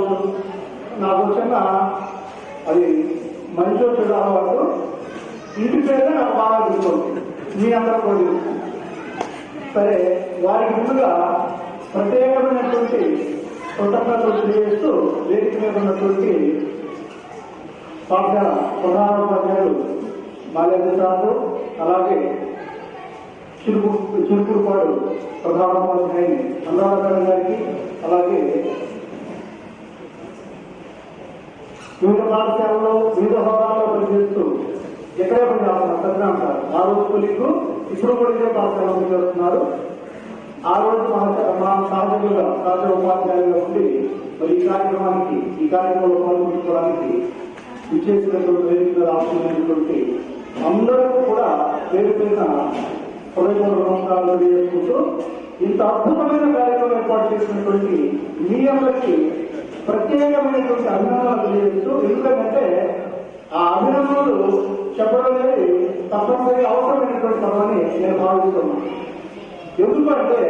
కావచ్చు. నాకు చిన్న అది మంచి చెడు అలవాటు. ఇంటి పేరు నాకు బాగా గుర్తుంది, మీ అందరూ కూడా తెలుసు. సరే, వారికి ముందుగా ప్రత్యేకమైనటువంటి కృతజ్ఞతలు తెలియజేస్తూ వేదిక మీద ఉన్నటువంటి పాఠశాల ప్రధానోపాధ్యాయులు మాల్యాద్రి సార్, అలాగే చిరుకురుపాడు ప్రధానోపాధ్యాయుని అనురాధ గారికి, అలాగే వివిధ పాఠశాలలో వివిధ హోదాల్లో పనిచేస్తూ ఎక్కడే పనిచేస్తున్నారు సత్యనారాయణ సార్. ఆ రోజు కొలిక్కు ఇప్పుడు కూడా ఇదే పాఠశాలలో పనిచేస్తున్నారు. ఆ రోజు మా సహజంగా సహజ ఉపాధ్యాయులుగా ఉండి మరి ఈ కార్యక్రమంలో పాల్గొంచుకోవడానికి విచ్చేసినటువంటి వేదిక ఆశించినటువంటి అందరూ కూడా పేరు పేరున హృదయపూర్వక నమస్కారాలు తెలియజేసుకుంటూ ఇంత అద్భుతమైన కార్యక్రమం ఏర్పాటు చేసినటువంటి మీ అందరికీ ప్రత్యేకమైనటువంటి అభినందనలు తెలియజేస్తూ, ఎందుకంటే ఆ అభినందనలు చెప్పడం అనేది తప్పనిసరిగా అవసరమైనటువంటి పదమని నేను భావిస్తున్నాను. ఎందుకంటే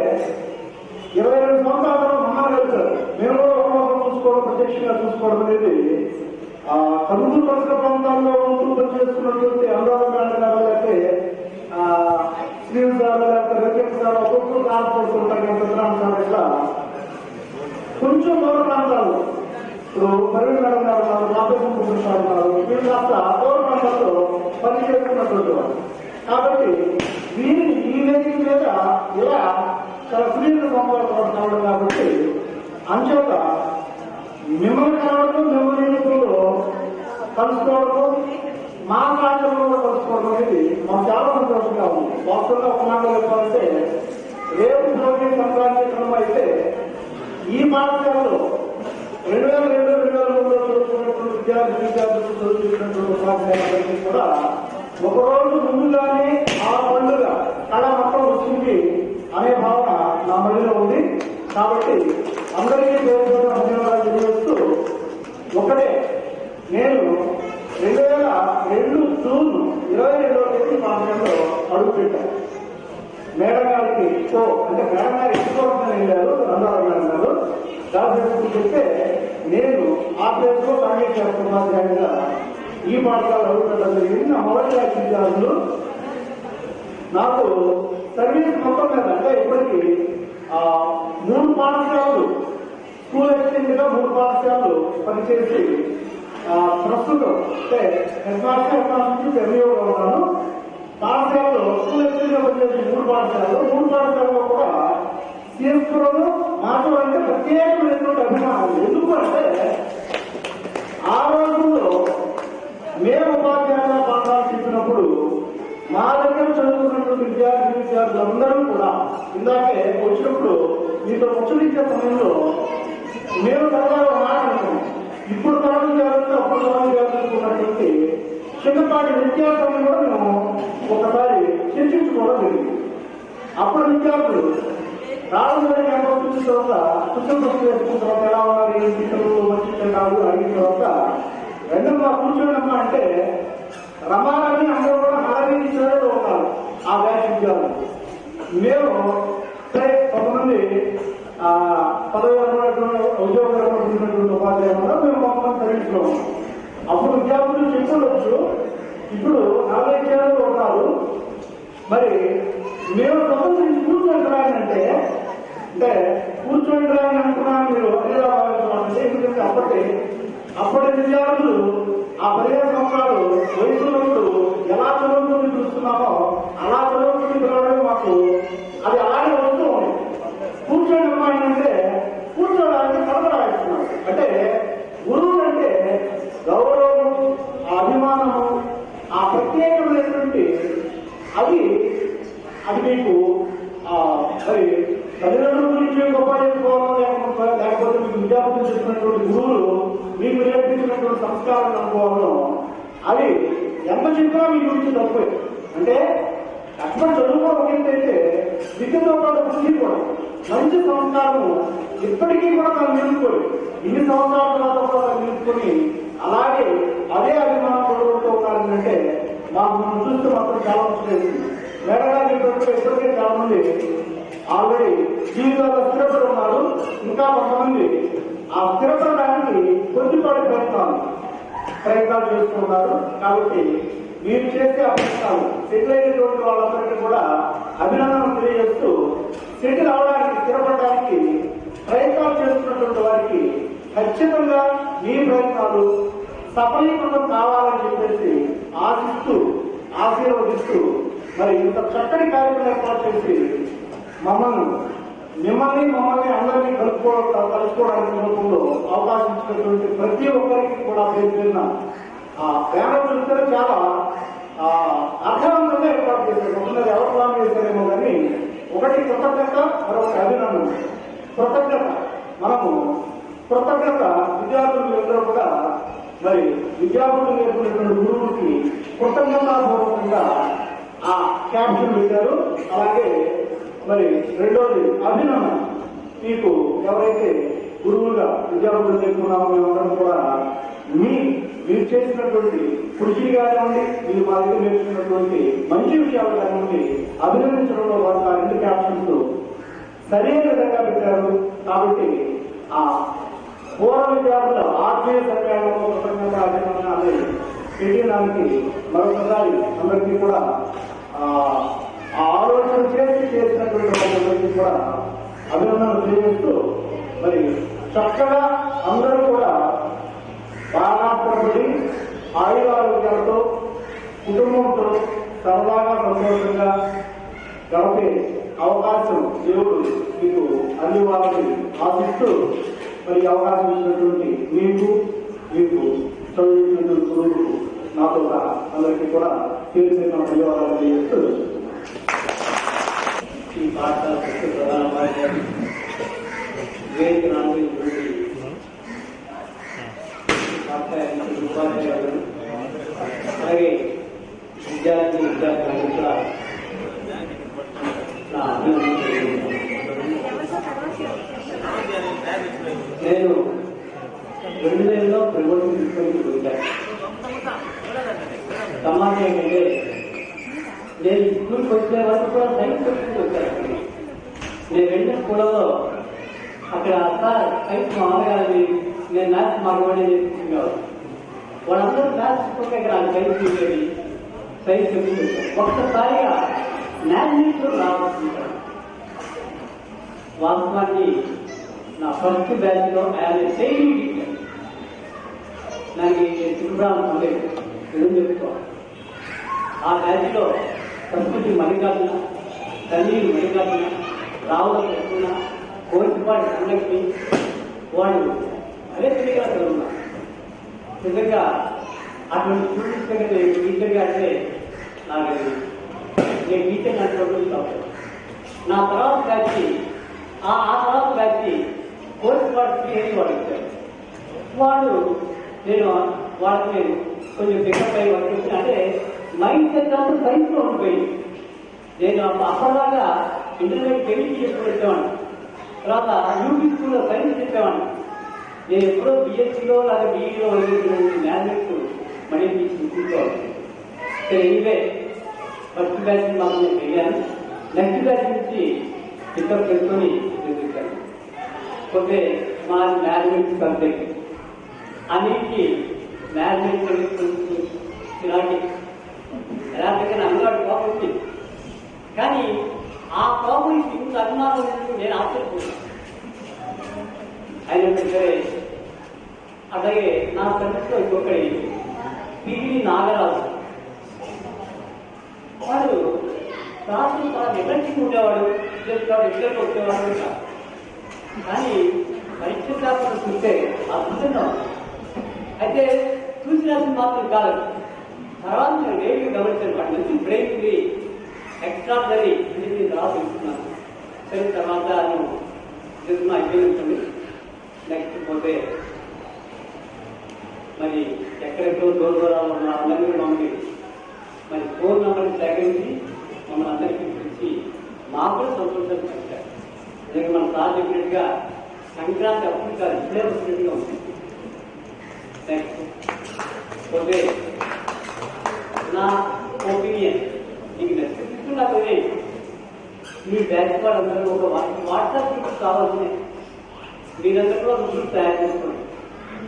22 సంవత్సరాలు మమ్మల్ని వెళ్తారు, మేము కూడా ఒకరికొకరు చూసుకోవడం, ప్రత్యక్షంగా చూసుకోవడం అనేది కదుపు పరిసర ప్రాంతాల్లో ఉంటూ పనిచేస్తున్నటువంటి అనురాధ మేడం గారు, లేకపోతే శ్రీను సార్, లేకపోతే రజక్ సార్ ఒక్కొక్కరు కాల్పడుతుంటారు. సత్యనారాయణ సార్ ఇట్లా కొంచెం దూర ప్రాంతాలు, ఇప్పుడు ప్రవీణ్ మేడం గారు ఉన్నారు, రామకృష్ణ సార్ ఉన్నారు, వీళ్ళు కాస్త దూర ప్రాంతాల్లో పనిచేస్తున్నటువంటి వారు. కాబట్టి వీరిని ఈ వేదిక మీద ఇలా చాలా సుదీర్ఘ సంవత్సరాలు కావడం కాబట్టి అంచేత మిమ్మల్ని కలవడం, మిమ్మల్ని కలుసుకోవడం, మా కార్యక్రమంలో కలుసుకోవడం అనేది మాకు చాలా సంతోషంగా ఉంది. వాస్తవంగా ఒక మాట చెప్పాలంటే రేపు భోగి సంక్రాంతి క్రమం అయితే ఈ పాఠశాలలో 2002-2003లో చదువుకున్నటువంటి విద్యార్థులు చదువుతున్నటువంటి ఉపాధ్యాయులందరికీ కూడా ఒకరోజు ముందుగానే ఆ పండుగ కళ మొత్తం వచ్చింది అనే భావన నా మధ్యలో ఉంది. కాబట్టి అందరికీ ధన్యవాదాలు తెలియజేస్తూ, ఒకటే నేను 2002 జూన్ 22వ తేదీ పాఠశాలలో అడుగుపెట్టాను. మేడం గారికి అంటే మేడం గారు ఎక్కువగా వెళ్ళారు, అనురాధ మేడం గారు దాదాపు చెప్తే నేను ఆ ప్లేస్ లో సంగీత ఉపాధ్యాయులుగా ఈ పాఠశాలలో అడుగుపెట్టడం జరిగింది. నా మొదటి క్లాస్ విద్యార్థులు నాకు సర్వీస్ మొత్తం మీద అంటే ఇప్పటికీ 3 పాఠశాలలు స్కూల్ ఎక్స్టెండ్ గా 3 పాఠశాలలు పనిచేసి ప్రస్తుతం అంటే హెడ్ ఎంఈఓగా ఉన్నాను. పాఠశాలలో స్కూల్ ఎక్స్టెండ్ గా పనిచేసి 3 పాఠశాలలో కూడా సీఎస్పురంలో మాకు అంటే ప్రత్యేకమైనటువంటి అభిమానం. ఎందుకంటే ఆ రోజుల్లో మేము ఉపాధ్యాయులుగా పాఠాలు చెప్పినప్పుడు మా దగ్గర చదువుకున్నటువంటి విద్యార్థులందరూ కూడా ఇందాకే వచ్చినప్పుడు మీతో ముచ్చటించే సమయంలో మేము తర్వాత మాట్లాడుతున్నాం. ఇప్పుడు తరం విద్యార్థులు అప్పుడు తరం విద్యార్థులున్నటువంటి చిన్నపాటి వ్యత్యాసాన్ని కూడా మేము ఒకసారి చర్చించుకోవడం జరిగింది. అప్పుడు విద్యార్థులు రాజధాని క్యాంపస్ వచ్చిన తర్వాత పుస్తకం వేసుకున్న తర్వాత ఎలా ఉన్నారు, టీచర్లు మంచి కాదు అడిగిన తర్వాత రెండమ్మా కూర్చోండమ్మా అంటే రమాలని అందరూ కూడా అలాగే టీచర్లు ఉన్నారు ఆ బ్యాచ్ విద్యార్థులు. మేము కొంతమంది ఉద్యోగం ఉపాధ్యాయులు మేము కొంతమంది సర్వీస్ లో ఉన్నాం. అప్పుడు విద్యార్థులు చెప్పుకోవచ్చు, ఇప్పుడు 45 ఉన్నారు. మరి మేము సంబంధించి కూర్చొని రాయనంటే అంటే కూర్చొని రాయని అనుకున్నాను మీరు అదిలా భావించాలంటే, ఎందుకంటే అప్పటి విద్యార్థులు ఆ 15 సంవత్సరాలు వయసున్నప్పుడు ఎలా చదువుతుంది చూస్తున్నామో అలా చదువుతుంది పిలవడమే మాకు అది అలాగే వస్తూ ఉంది. కూర్చొని అమ్మాయి అంటే కూర్చోడానికి కథ రాయిస్తున్నారు. అంటే గురువులు అంటే గౌరవం, అభిమానము, ఆ ప్రత్యేకమైనటువంటి అది మీకు మరి తల్లిదండ్రుల గురించి గొప్ప చెప్పుకోవడం లేకపోతే మీకు విద్యార్థులు చెప్పినటువంటి గురువులు మీకు నేర్పించినటువంటి సంస్కారాలు అనుకోవడం అది ఎంత చెప్పినా మీ గురించి తక్కువే. అంటే కష్టపడి చదువుకోవడం ఏంటంటే విద్యతో పాటు బుద్ధి కూడా మంచి సంస్కారము ఇప్పటికీ కూడా మనం నిలుపుకొని ఇన్ని సంవత్సరాల తర్వాత కూడా నిలుపుకొని అలాగే అదే అభిమానం గొడవలతో ఉన్నారంటే మాకు మనం చూస్తే మాత్రం చాలా వస్తుంది. మేడం గారు ఇప్పటికే చాలా మంది ఆల్రెడీ జీవితాల్లో స్థిరపడి ఉన్నారు. ఇంకా కొంతమంది ఆ స్థిరపడడానికి ప్రయత్నాలు చేస్తున్నారు. కాబట్టి మీరు చేసే అభ్యర్థాలు సెటిల్ అయినటువంటి వాళ్ళందరికీ కూడా అభినందనలు తెలియజేస్తూ సెటిల్ అవడానికి స్థిరపడడానికి ప్రయత్నాలు చేస్తున్నటువంటి వారికి ఖచ్చితంగా మీ ప్రయత్నాలు సఫలీకృతం కావాలని చెప్పేసి ఆశిస్తూ ఆశీర్వదిస్తూ మరి ఇంత చక్కటి కార్యక్రమం ఏర్పాటు చేసి మిమ్మల్ని అందరినీ కలుసుకోవడానికి రూపంలో అవకాశం ఇచ్చినటువంటి ప్రతి ఒక్కరికి కూడా పేరున బ్యానర్ చూస్తే చాలా అర్థవంతంగా ఏర్పాటు చేశారు. ముందు ఎవరు ప్లాన్ చేశారేమో కానీ ఒకటి కృతజ్ఞత, మరొకటి అభినందన. కృతజ్ఞత విద్యార్థులు అందరూ కూడా మరి విద్యార్థులు నేర్చుకున్నటువంటి గురువులకి కృతజ్ఞతాపూర్వకంగా ఆ క్యాప్షన్ పెట్టారు. అలాగే మరి రెండోది అభినందన. మీకు ఎవరైతే గురువులుగా విద్యార్థులు నేర్చుకున్నామో మేమందరం కూడా మీరు చేసినటువంటి కృషి కానివ్వండి, మీరు మా దగ్గర నేర్చుకున్నటువంటి మంచి విషయాలు కానివ్వండి అభినందించడంలో వారు ఆ రెండు క్యాప్షన్స్ సరైన విధంగా పెట్టారు. కాబట్టి ఆ పూర్వ విద్యార్థుల ఆత్మీయ సమ్మేళనంలో కృతజ్ఞత అభినందన అనేది పెట్టడానికి మరొకసారి అందరికీ కూడా ఆ ఆలోచన చేసినటువంటి వాళ్ళందరికీ కూడా అభినందనలు తెలియజేస్తూ మరి చక్కగా అందరూ కూడా బాగా పడి ఆయురారోగ్యాలతో కుటుంబంతో సరదాగా సంతోషంగా గడిపే అవకాశం దేవుడు మీకు అందివ్వాలని ఆశిస్తూ మరి అవకాశం ఇచ్చినటువంటి మీకు చదువుతున్నటువంటి గురువులకు నాతో అందరికీ కూడా తీర్చిన ధన్యవాదాలు తెలియజేస్తూ ఈ పాఠశాల ప్రధాన ఉపాధ్యాయులు వేదిక ఉపాధ్యాయులు అలాగే విద్యార్థులకు కూడా నా నేను 2000లో ప్రమోషన్ తీసుకొని వచ్చాను. సమాజం ఏంటంటే నేను స్కూల్కి వచ్చే వరకు కూడా సైన్స్ తీసుకుని వచ్చాను. నేను వెళ్ళిన స్కూల్లో అక్కడ సార్ సైన్స్ మామూలుగా నేను మ్యాథ్స్ మాకు నేర్చుకునేవారు. వాళ్ళందరూ మ్యాథ్స్ ఇక్కడ సైన్స్ తీసేది సైన్స్ చెప్పి ఒక్కసారిగా మ్యాథ్స్ రావాల్సింటారు. వాస్తవానికి నా ఫస్ట్ బ్యాచ్ లో ఆయన డైలీ టీచర్ నాకు శుభ్రాంతం లేదు చెప్పుకోవాలి. ఆ బ్యాచ్ లో సంస్కృతి మణికార్జున, తల్లీలు మణికార్జున, రావుల కృష్ణ, కోరిపాటి సంరక్షి వాడు అదే తెలియగా చదువున్నా. నిజంగా అటువంటి స్టూడెంట్స్ కంటే టీచర్గా అంటే నాకు నేను టీచర్ అంటే నా తర్వాత బ్యాచ్ ఆ తర్వాత బ్యాచ్ కోరిపాటి వాడు ఇచ్చాడు. నేను వాళ్ళకి కొంచెం పికప్ అయ్యి వర్క్ అంటే మైండ్ సెట్ అంతా సైన్స్ లో ఉండిపోయింది. నేను అప్పటిదాకా ఇంటర్మీడియట్ కెమిస్ట్రీ చేసుకుని వచ్చేవాడిని, తర్వాత యూపీ స్కూల్లో సైన్స్ చెప్పేవాడిని. నేను ఎప్పుడో బిఎస్సీలో లేదా బీఈలో మ్యాథమెటిక్స్ మనీ తీసుకోవాలి. సరే ఇవే ఫస్ట్ బ్యాచ్ మాకు నేను వెళ్ళాను. నెక్స్ట్ బ్యాచ్ నుంచి పికప్ చేసుకొని చూపించాను. పోతే మా మ్యాథమెటిక్స్ సబ్జెక్ట్ అన్నింటికి మ్యాథమెటిక్స్ ఇలాంటి ఎలాంటిగా అందరూ కోపం వచ్చింది. కానీ ఆ కోపం ఇంత అభిమానం నేను ఆశ్చర్యపోయాను. అయినా సరే అలాగే నా సర్వీస్లో ఇంకొకటి పివి నాగరాజు, వాడు క్లాసులు చాలా నిరంతరం ఉండేవాడు, ఇద్దరు వచ్చేవాడు కాదు. కానీ పరీక్ష శాస్త్రం చూస్తే అద్భుతంగా అయితే చూసినట్టు మాత్రం కాదు. తర్వాత నేను రేడియో గమనించాను, వాటి నుంచి బ్రెయిన్ ఉంది ఎక్స్ట్రాడనరీ ఇది తర్వాత తెలుసుకున్నాను. సరే తర్వాత తెలుసుకున్నా అయిపోయింది. నెక్స్ట్ పోతే మరి ఎక్కడెక్కడో దూరాలు ఉన్న అందరినీ మమ్మల్ని మరి ఫోన్ నెంబర్ సేకరించి మమ్మల్ని అందరికీ పిలిచి మాకు కూడా సంతోషం కలిగారు. అందుకే మన సార్ చెప్పినట్టుగా సంక్రాంతి అప్పుడు కాదు ఇప్పుడే వచ్చినట్టుగా ఉంది. నెక్స్ట్ పోతే నా ఒపీనియన్ నీకు నచ్చిన నాకు మీ బ్యాచ్ వాళ్ళందరూ ఒక వాట్సాప్ గ్రూప్ కావాల్సిందే. మీరందరూ కూడా గ్రూప్ తయారు చేసుకోండి.